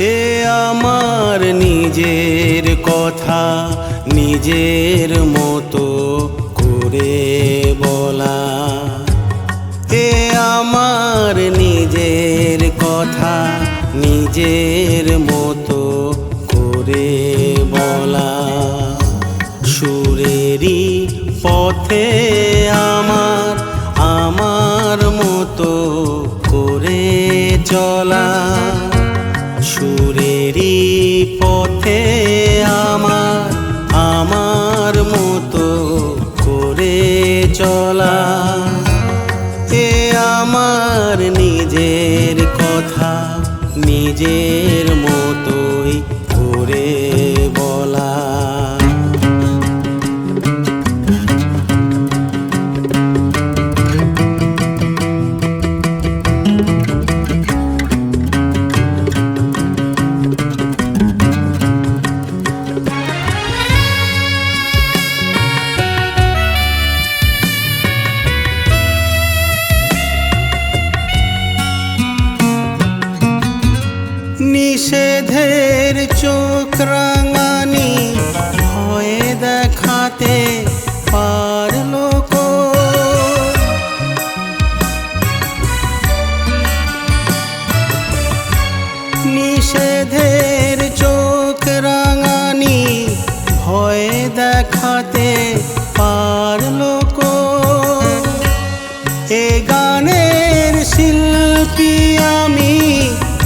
এ আমার নিজের কথা নিজের মতো করে বলা, এ আমার নিজের কথা নিজের মতো করে বলা। সুরেরই পথে আমার আমার মতো করে চলা, সুরেরই পথে আমার আমার মতো করে চলা। এ আমার নিজের কথা নিজের মতোই করে বলা। নিষেধের চোখ রাঙানি ভয়ে দেখাতে পারলো কো, নিষেধের চোখ রাঙানি ভয়ে দেখাতে পারলো কো। এ গানের শিল্পী আমি,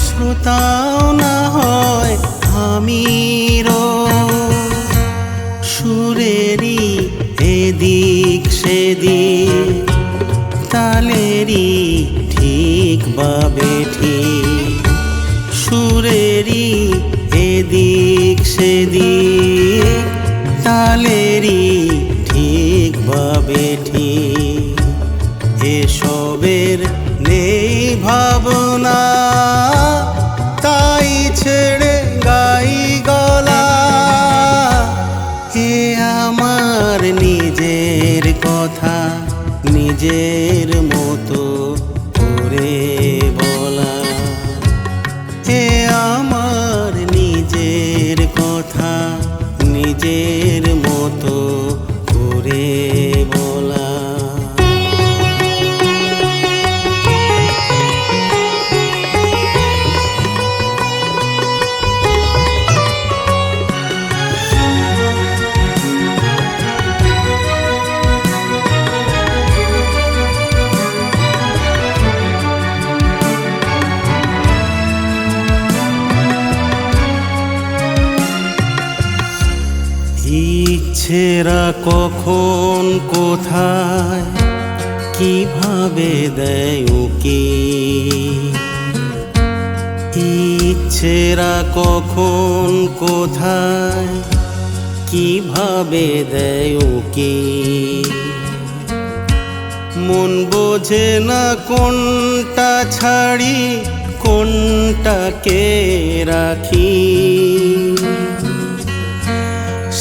শ্রোতাও না হয় আমিরও, সুরেরই এদিক সেদিক তালেরই ঠিক বা বেঠিক, সুরেরই এদিক সেদিক তালেরই ঠিক বা বেঠিক। এসবের নেই ভাবনা তাই ছেড়ে গাই গলা, এ আমার নিজের কথা নিজের মতো করে বলা। এ আমার নিজের কথা নিজের মতো করে বলা। ইচ্ছেরা কখন কোথায় কিভাবে দেয় উকি, ইচ্ছেরা কখন কোথায় কিভাবে দেয় উকি। মন বোঝে না কোনটা ছাড়ি কোনটাকে রাখি,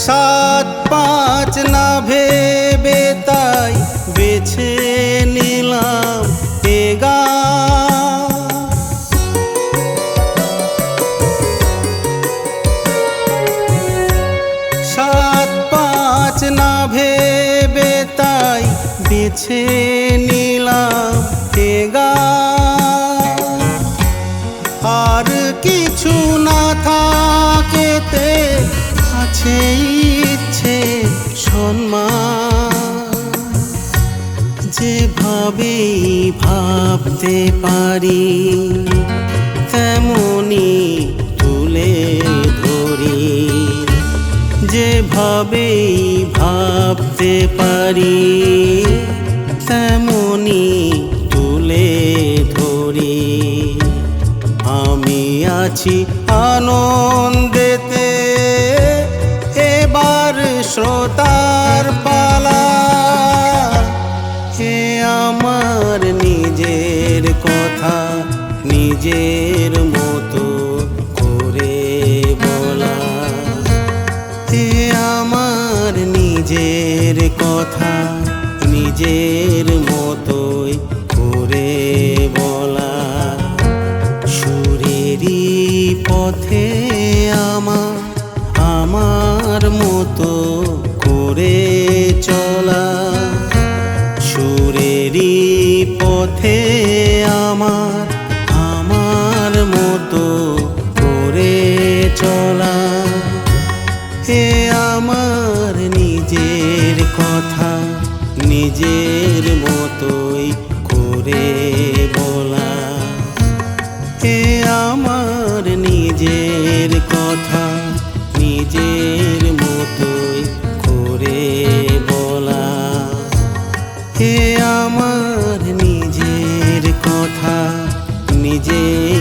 7 5 না ভেবে তাই বেছে নিলাম এ গান। 7 5 না ভেবে তাই বেছে নিলাম এ গান। আর কিছু না থাকেতে আছে ইচ্ছে সম্মান, যেভাবে ভাবতে পারি তেমনি তুলে ধরি, যেভাবে ভাবতে পারি তেমনি তুলে ধরি। আমি আছি আনন্দেতে, এবার শ্রোতার পালা। হে আমার নিজের কথা নিজের মতো করে বলা, হে আমার নিজের কথা নিজের মতোই করে বলা। সুরেরই পথে আমার মতো করে চলা, সুরেরই পথে আমার মতো করে চলা। এ আমার নিজের কথা নিজের মতোই করে বলা, এ আমার নিজের কথা নিজের মতোই করে বলা, এ আমার নিজের কথা নিজের